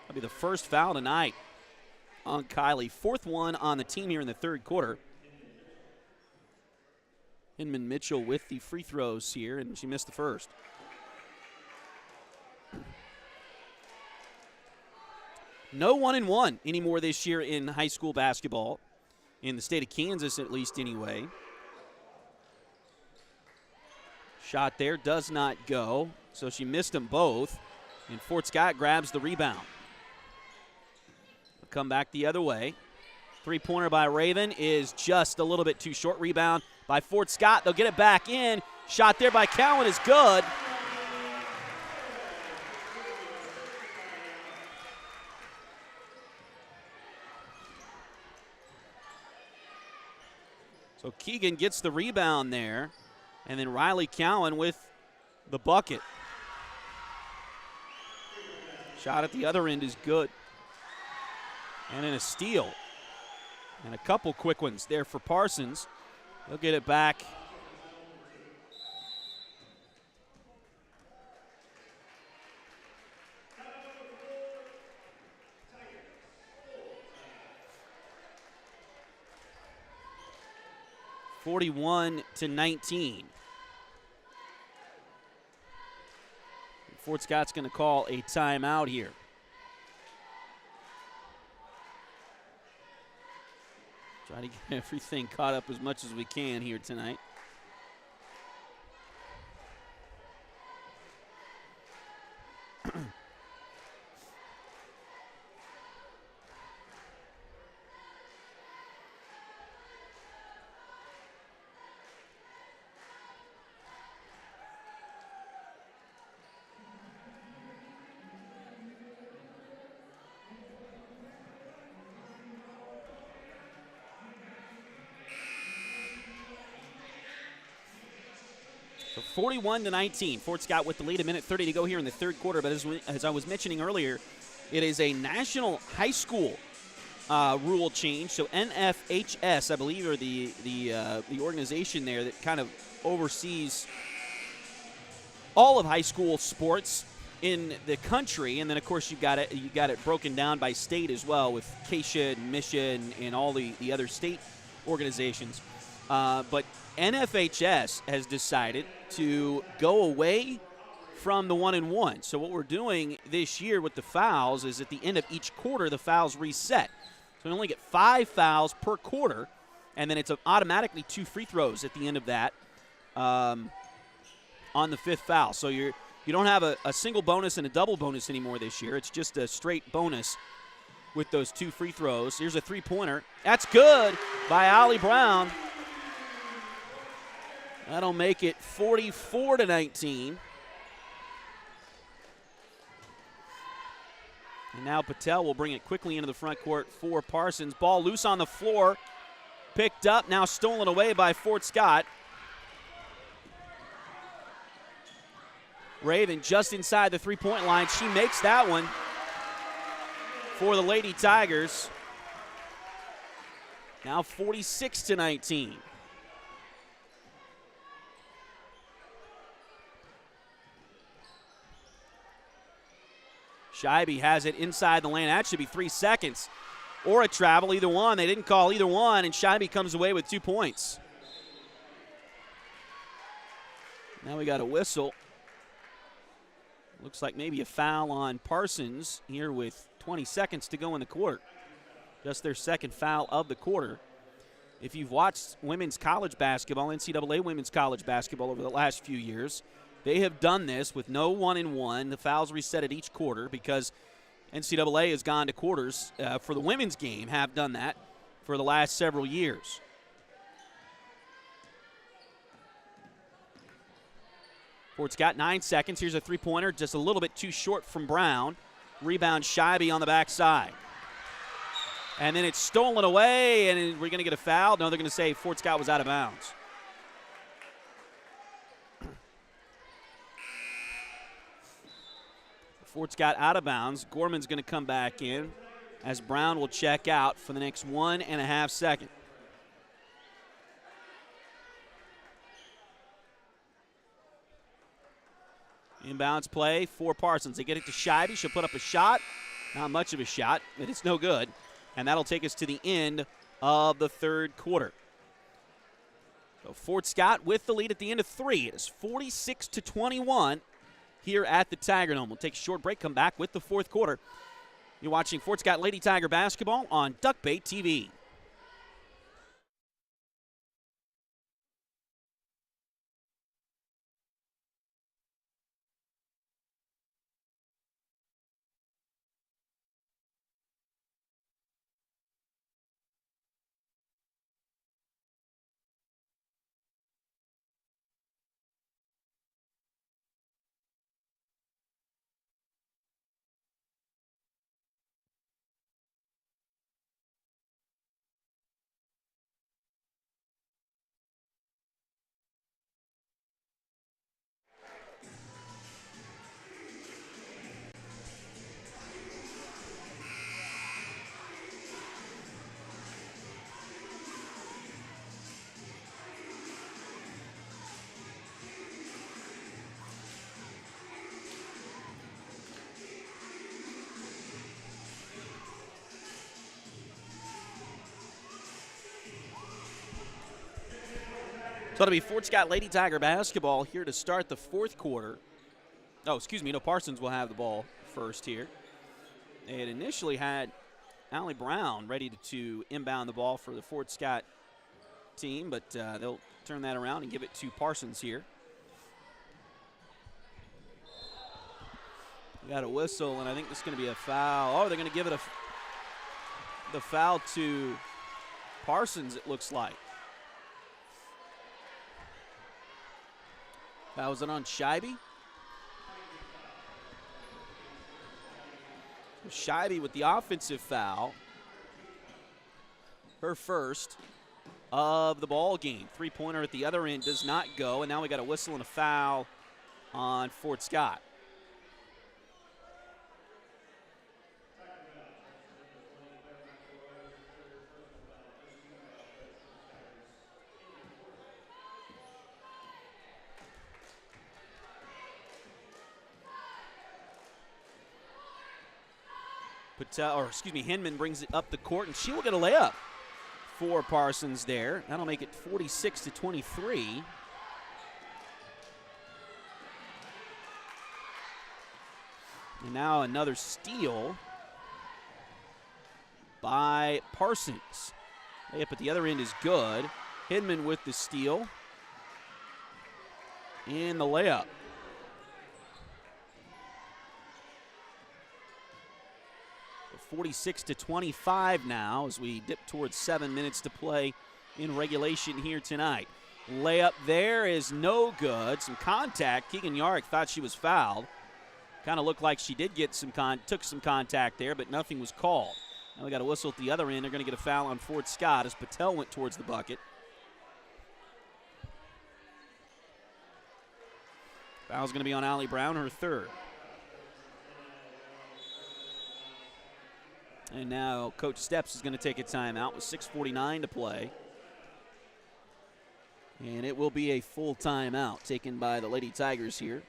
That'll be the first foul tonight on Kylie. Fourth one on the team here in the third quarter. Hinman Mitchell with the free throws here, and she missed the first. No 1-and-1 anymore this year in high school basketball. In the state of Kansas, at least, anyway. Shot there does not go, so she missed them both, and Fort Scott grabs the rebound. They'll come back the other way. Three-pointer by Raven is just a little bit too short. Rebound by Fort Scott. They'll get it back in. Shot there by Cowan is good. So Keegan gets the rebound there, and then Riley Cowan with the bucket. Shot at the other end is good. And then a steal. And a couple quick ones there for Parsons. They'll get it back. (41-19). Fort Scott's going to call a timeout here. Try to get everything caught up as much as we can here tonight. So 41-19. Fort Scott with the lead, a minute 30 to go here in the third quarter. But as I was mentioning earlier, it is a national high school rule change. So NFHS, I believe, are the organization there that kind of oversees all of high school sports in the country. And then, of course, you got it broken down by state as well, with KSHA and MSHA and all the other state organizations. But NFHS has decided to go away from the 1-and-1. So what we're doing this year with the fouls is at the end of each quarter, the fouls reset. So we only get 5 fouls per quarter, and then it's automatically 2 free throws at the end of that on the 5th foul. So you don't have a single bonus and a double bonus anymore this year. It's just a straight bonus with those 2 free throws. Here's a three-pointer. That's good by Allie Brown. That'll make it 44-19. And now Patel will bring it quickly into the front court for Parsons. Ball loose on the floor. Picked up, now stolen away by Fort Scott. Raven just inside the three-point line. She makes that one for the Lady Tigers. Now 46-19. Scheibe has it inside the lane. That should be 3 seconds or a travel, either one. They didn't call either one, and Scheibe comes away with 2 points. Now we got a whistle. Looks like maybe a foul on Parsons here with 20 seconds to go in the quarter. Just their second foul of the quarter. If you've watched women's college basketball, NCAA women's college basketball over the last few years, they have done this with no 1-and-1. The fouls reset at each quarter because NCAA has gone to quarters for the women's game, have done that for the last several years. Ford's got 9 seconds. Here's a three-pointer, just a little bit too short from Brown. Rebound Scheibe on the backside. And then it's stolen away, and we're going to get a foul. No, they're going to say Fort Scott was out of bounds. Fort Scott out of bounds. Gorman's going to come back in as Brown will check out for the next 1.5 seconds. Inbounds play for Parsons. They get it to Scheibe. She'll put up a shot. Not much of a shot, but it's no good. And that'll take us to the end of the third quarter. So Fort Scott with the lead at the end of 3. It is 46-21 here at the Tiger Dome. We'll take a short break, come back with the fourth quarter. You're watching Fort Scott Lady Tiger basketball on Duckbait TV. So it'll be Fort Scott Lady Tiger basketball here to start the fourth quarter. Oh, excuse me. No, Parsons will have the ball first here. They had initially had Allie Brown ready to inbound the ball for the Fort Scott team, but they'll turn that around and give it to Parsons here. We got a whistle, and I think this is going to be a foul. Oh, they're going to give it the foul to Parsons, it looks like. That was it on Scheibe. Scheibe with the offensive foul. Her first of the ball game. Three-pointer at the other end does not go, and now we got a whistle and a foul on Fort Scott. Hinman brings it up the court, and she will get a layup for Parsons there. That'll make it 46-23. And now another steal by Parsons. Layup at the other end is good. Hinman with the steal and the layup. 46-25 now as we dip towards 7 minutes to play in regulation here tonight. Layup there is no good. Some contact. Keegan Yarrick thought she was fouled. Kind of looked like she did get took some contact there, but nothing was called. Now we got a whistle at the other end. They're going to get a foul on Fort Scott as Patel went towards the bucket. Foul's going to be on Allie Brown, her third. And now Coach Steps is going to take a timeout with 6:49 to play. And it will be a full timeout taken by the Lady Tigers here.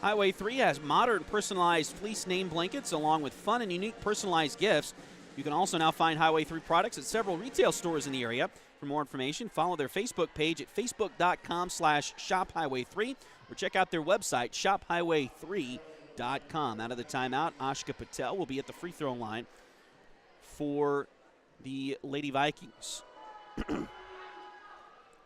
Highway 3 has modern personalized fleece name blankets along with fun and unique personalized gifts. You can also now find Highway 3 products at several retail stores in the area. For more information, follow their Facebook page at facebook.com/shophighway3 or check out their website, shophighway3.com. Out of the timeout, Ashka Patel will be at the free throw line for the Lady Vikings.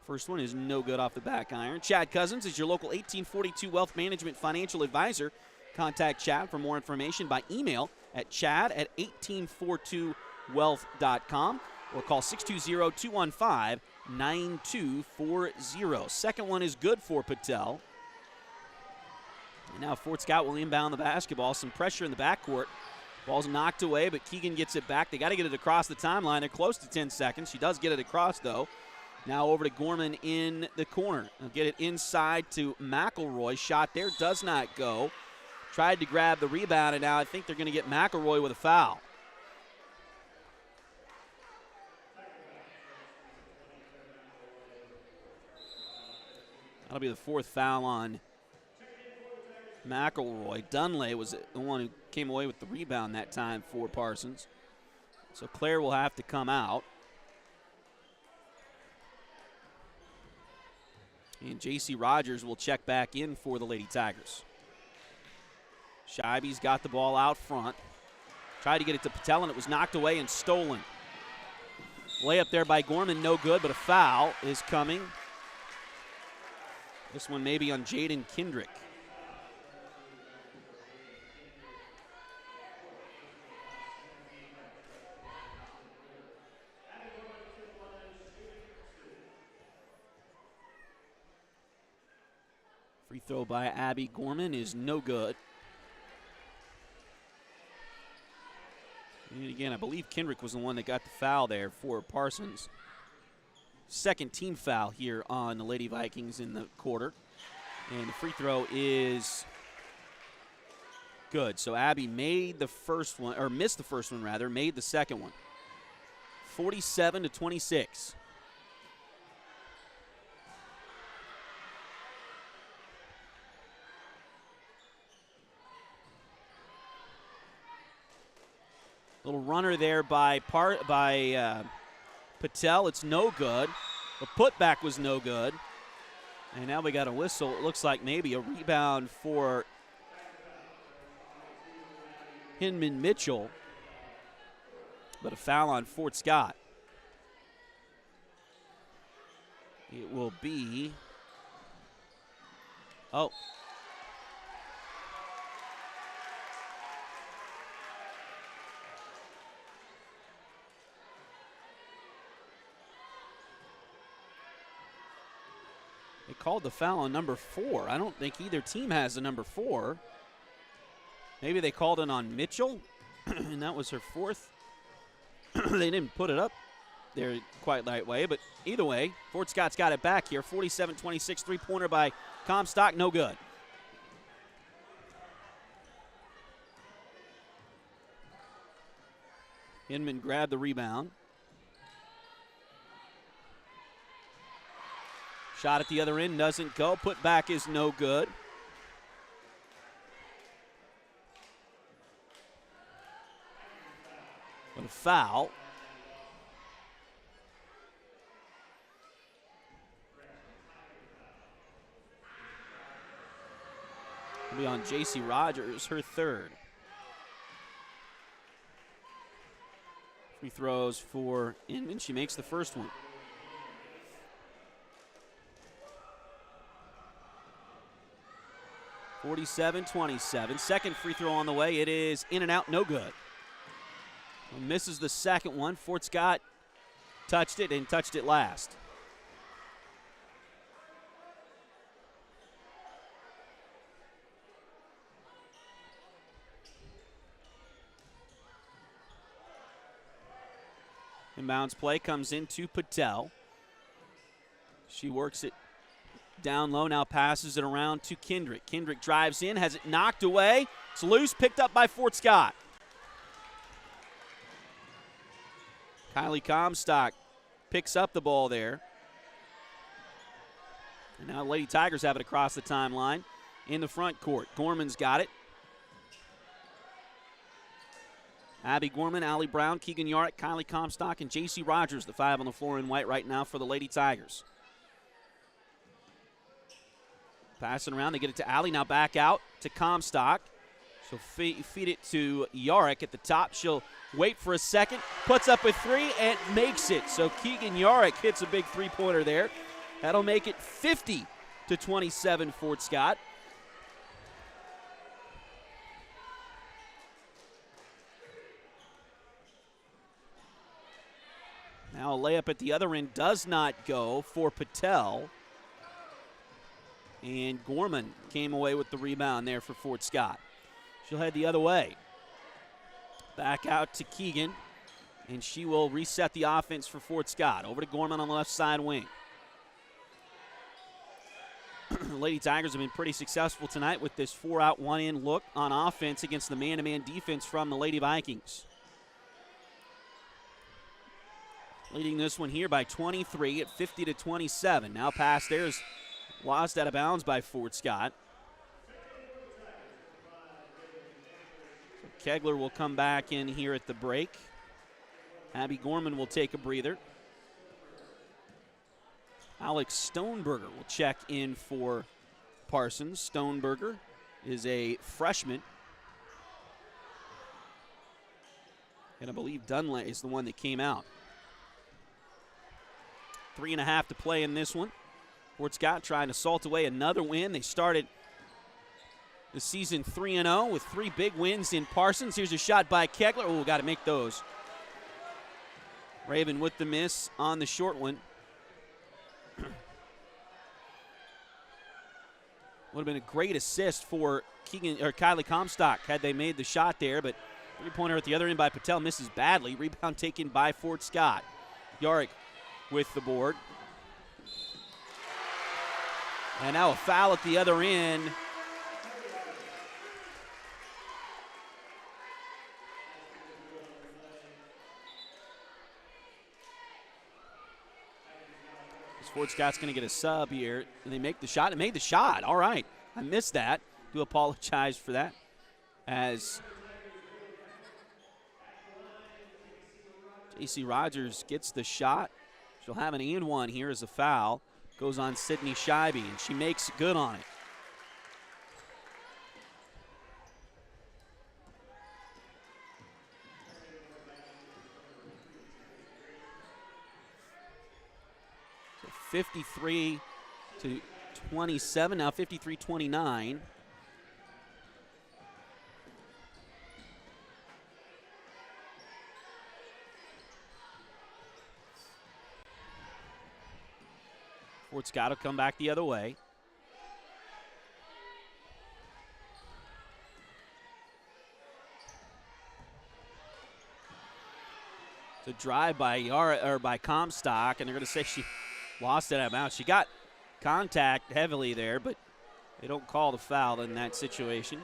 First one is no good off the back iron. Chad Cousins is your local 1842 Wealth Management Financial Advisor. Contact Chad for more information by email at chad@1842wealth.com or call 620-215-9240. Second one is good for Patel. And now Fort Scott will inbound the basketball. Some pressure in the backcourt. Ball's knocked away, but Keegan gets it back. They got to get it across the timeline. They're close to 10 seconds. She does get it across, though. Now over to Gorman in the corner. They'll get it inside to McElroy. Shot there, does not go. Tried to grab the rebound, and now I think they're going to get McElroy with a foul. That'll be the fourth foul on McElroy. Dunlay was the one who came away with the rebound that time for Parsons. So Claire will have to come out. And J.C. Rogers will check back in for the Lady Tigers. Scheibe's got the ball out front. Tried to get it to Patel, and it was knocked away and stolen. Layup there by Gorman, no good, but a foul is coming. This one maybe on Jaden Kendrick. Free throw by Abby Gorman is no good. And again, I believe Kendrick was the one that got the foul there for Parsons. Second team foul here on the Lady Vikings in the quarter. And the free throw is good. So Abby made the first one, or missed the first one rather, made the second one. 47-26. Little runner there by Patel. It's no good. The putback was no good. And now we got a whistle. It looks like maybe a rebound for Hinman Mitchell. But a foul on Fort Scott. It will be. Oh. They called the foul on number 4. I don't think either team has a number 4. Maybe they called it on Mitchell, and that was her fourth. They didn't put it up there quite that way, but either way, Fort Scott's got it back here. 47-26, three-pointer by Comstock, no good. Hinman grabbed the rebound. Shot at the other end doesn't go. Put back is no good. But a foul. It'll be on J.C. Rogers, her third. Free throws for Inman. She makes the first one. (47-27). Second free throw on the way. It is in and out, no good. Misses the second one. Fort Scott touched it and touched it last. Inbounds play comes into Patel. She works it down low, now passes it around to Kendrick. Kendrick drives in, has it knocked away. It's loose, picked up by Fort Scott. Kylie Comstock picks up the ball there. And now Lady Tigers have it across the timeline in the front court. Gorman's got it. Abby Gorman, Allie Brown, Keegan Yarick, Kylie Comstock, and J.C. Rogers, the five on the floor in white right now for the Lady Tigers. Passing around, they get it to Allie, now back out to Comstock. She'll feed it to Yarick at the top. She'll wait for a second, puts up a three, and makes it. So Keegan Yarick hits a big three-pointer there. That'll make it 50-27 Fort Scott. Now a layup at the other end does not go for Patel. And Gorman came away with the rebound there for Fort Scott. She'll head the other way. Back out to Keegan, and she will reset the offense for Fort Scott. Over to Gorman on the left side wing. Lady Tigers have been pretty successful tonight with this 4-out, 1-in look on offense against the man-to-man defense from the Lady Vikings. Leading this one here by 23 at 50-27. Now pass there is lost out of bounds by Fort Scott. So Kegler will come back in here at the break. Abby Gorman will take a breather. Alex Stoneberger will check in for Parsons. Stoneberger is a freshman. And I believe Dunlay is the one that came out. 3.5 to play in this one. Fort Scott trying to salt away another win. They started the season 3-0 with 3 big wins in Parsons. Here's a shot by Kegler. Oh, got to make those. Raven with the miss on the short one. Would have been a great assist for Kylie Comstock had they made the shot there, but three-pointer at the other end by Patel misses badly. Rebound taken by Fort Scott. Yarick with the board. And now a foul at the other end. Fort Scott's going to get a sub here. And they make the shot. It made the shot. All right. I missed that. Do apologize for that. As J.C. Rogers gets the shot. She'll have an and one here as a foul. Goes on Sydney Scheibe, and she makes good on it. So 53-27, now 53-29. Fort Scott will come back the other way. It's a drive by Comstock, and they're going to say she lost it out of bounds. She got contact heavily there, but they don't call the foul in that situation.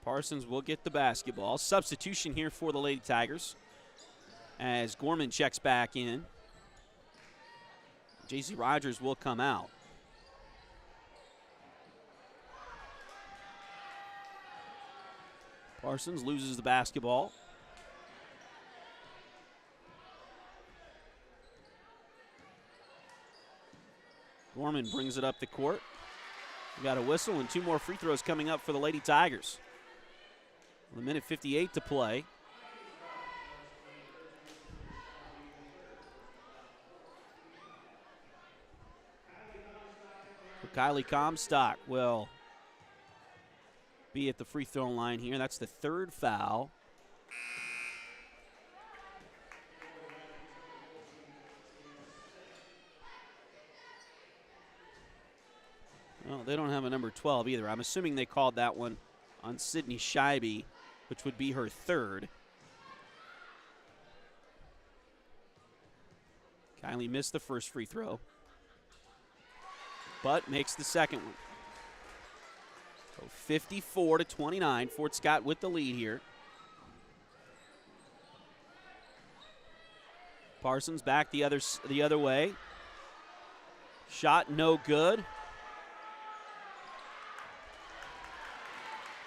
Parsons will get the basketball. Substitution here for the Lady Tigers as Gorman checks back in. J.C. Rogers will come out. Parsons loses the basketball. Gorman brings it up the court. We got a whistle and 2 more free throws coming up for the Lady Tigers. With 1:58 to play. Kylie Comstock will be at the free throw line here. That's the 3rd foul. Well, they don't have a number 12 either. I'm assuming they called that one on Sydney Scheibe, which would be her 3rd. Kylie missed the first free throw, but makes the second one. So 54-29. Fort Scott with the lead here. Parsons back the other way. Shot no good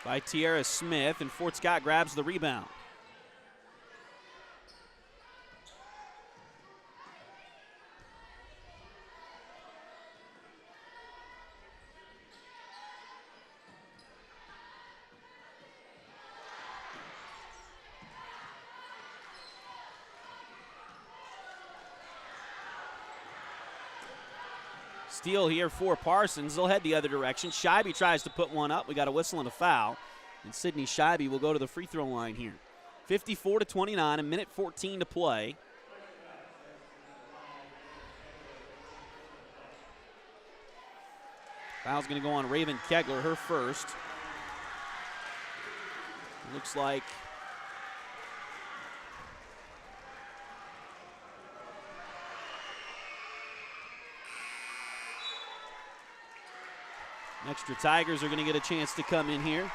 by Tiara Smith, and Fort Scott grabs the rebound. Steal here for Parsons. They'll head the other direction. Scheibe tries to put one up. We got a whistle and a foul. And Sydney Scheibe will go to the free throw line here. 54-29, 1:14 to play. Foul's going to go on Raven Kegler, her first. Looks like extra Tigers are going to get a chance to come in here.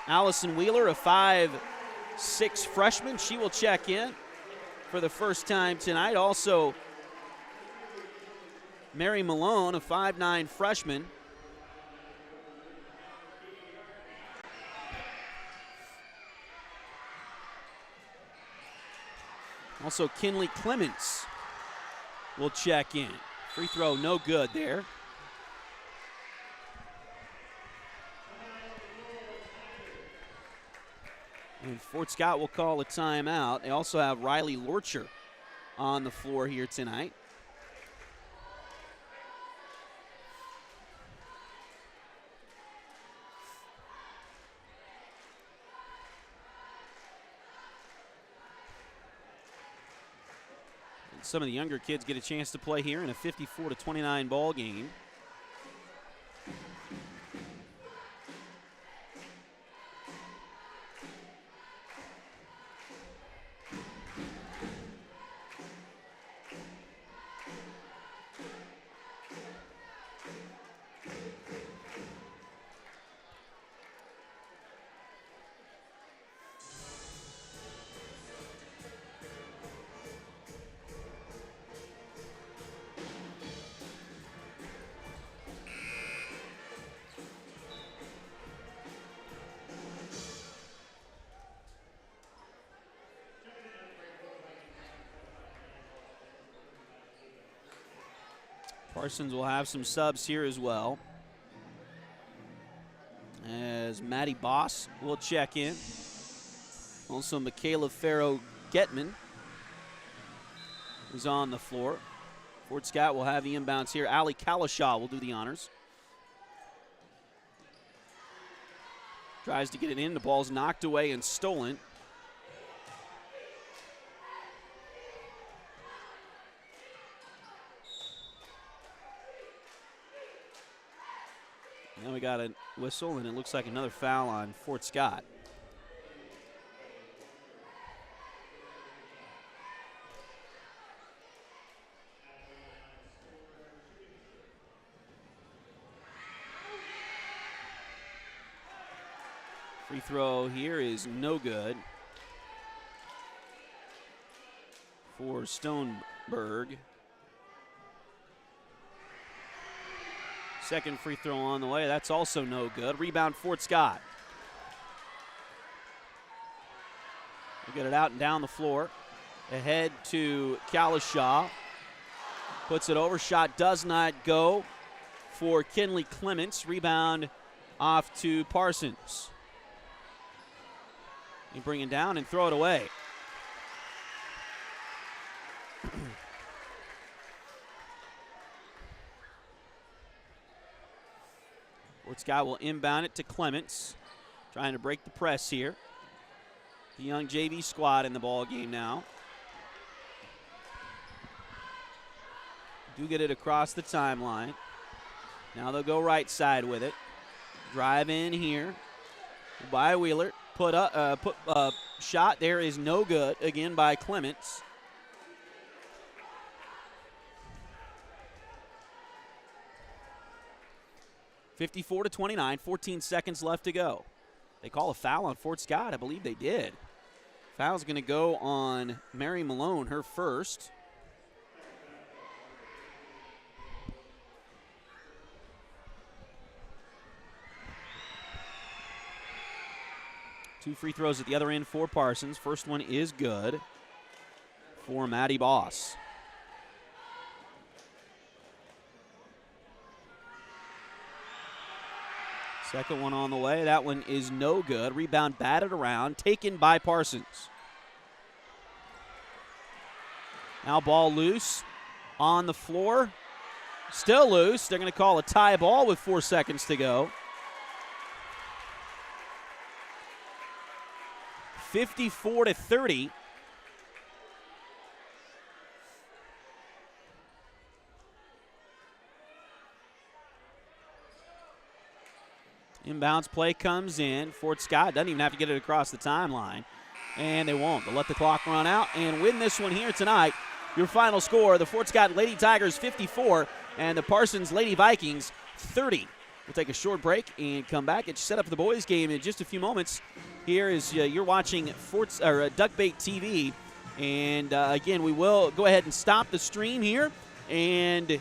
Allison Wheeler, a 5'6" freshman. She will check in for the first time tonight. Also, Mary Malone, a 5'9" freshman. Also, Kinley Clements will check in. Free throw no good there. And Fort Scott will call a timeout. They also have Riley Lorcher on the floor here tonight. And some of the younger kids get a chance to play here in a 54-29 ball game. Parsons will have some subs here as well, as Maddie Boss will check in. Also, Michaela Farrow-Getman is on the floor. Fort Scott will have the inbounds here. Allie Kalashaw will do the honors. Tries to get it in. The ball's knocked away and stolen. Now we got a whistle, and it looks like another foul on Fort Scott. Free throw here is no good for Stoneberg. Second free throw on the way. That's also no good. Rebound, Fort Scott. We'll get it out and down the floor. Ahead to Kalashaw. Puts it over. Shot does not go for Kinley Clements. Rebound off to Parsons. They bring it down and throw it away. Fort Scott will inbound it to Clements. Trying to break the press here. The young JV squad in the ball game now. Do get it across the timeline. Now they'll go right side with it. Drive in here by Wheeler. Shot there is no good. Again by Clements. (54-29). 14 seconds left to go. They call a foul on Fort Scott. I believe they did. Foul's going to go on Mary Malone, her first. Two free throws at the other end for Parsons. First one is good for Maddie Boss. Second one on the way. That one is no good. Rebound batted around, taken by Parsons. Now ball loose on the floor. Still loose. They're going to call a tie ball with 4 seconds to go. 54-30. Inbounds play comes in. Fort Scott doesn't even have to get it across the timeline. And they won't. They'll let the clock run out and win this one here tonight. Your final score, the Fort Scott Lady Tigers 54 and the Parsons Lady Vikings 30. We'll take a short break and come back and set up the boys' game in just a few moments. Here is you're watching Duckbait TV. And, again, we will go ahead and stop the stream here and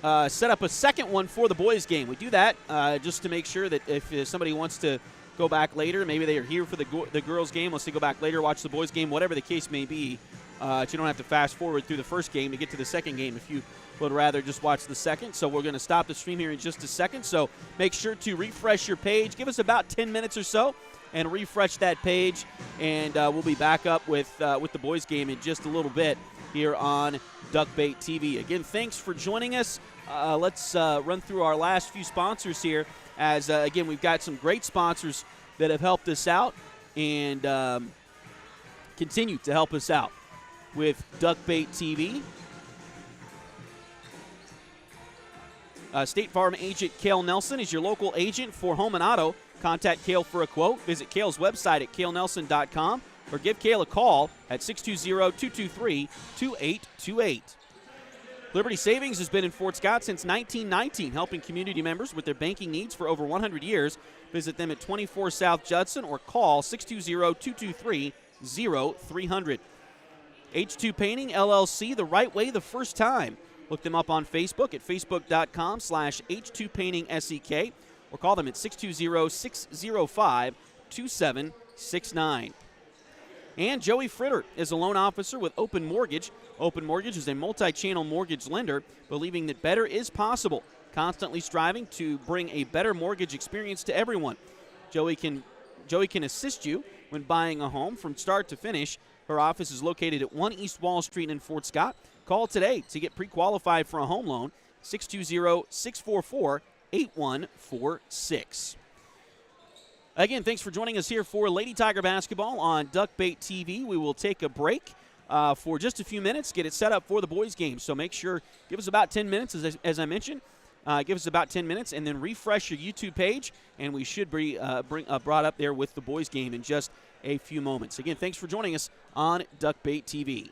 set up a second one for the boys' game. We do that just to make sure that if somebody wants to go back later, maybe they are here for the girls' game, wants to go back later, watch the boys' game, whatever the case may be, you don't have to fast forward through the first game to get to the second game if you would rather just watch the second. So we're going to stop the stream here in just a second. So make sure to refresh your page. Give us about 10 minutes or so and refresh that page, and we'll be back up with the boys' game in just a little bit here on Duckbait TV. Again, thanks for joining us. Let's run through our last few sponsors here as, again, we've got some great sponsors that have helped us out and continue to help us out with Duckbait TV. State Farm agent Cale Nelson is your local agent for home and auto. Contact Cale for a quote. Visit Cale's website at calenelson.com or give Cale a call at 620-223-2828. Liberty Savings has been in Fort Scott since 1919, helping community members with their banking needs for over 100 years. Visit them at 24 South Judson or call 620-223-0300. H2 Painting, LLC, the right way the first time. Look them up on Facebook at facebook.com/H2PaintingSEK or call them at 620-605-2769. And Joey Fritter is a loan officer with Open Mortgage. Open Mortgage is a multi-channel mortgage lender, believing that better is possible, constantly striving to bring a better mortgage experience to everyone. Joey can assist you when buying a home from start to finish. Her office is located at 1 East Wall Street in Fort Scott. Call today to get pre-qualified for a home loan, 620-644-8146. Again, thanks for joining us here for Lady Tiger basketball on Duckbait TV. We will take a break for just a few minutes, get it set up for the boys' game. So make sure, give us about 10 minutes, as I mentioned. Give us about 10 minutes, and then refresh your YouTube page, and we should be brought up there with the boys' game in just a few moments. Again, thanks for joining us on Duckbait TV.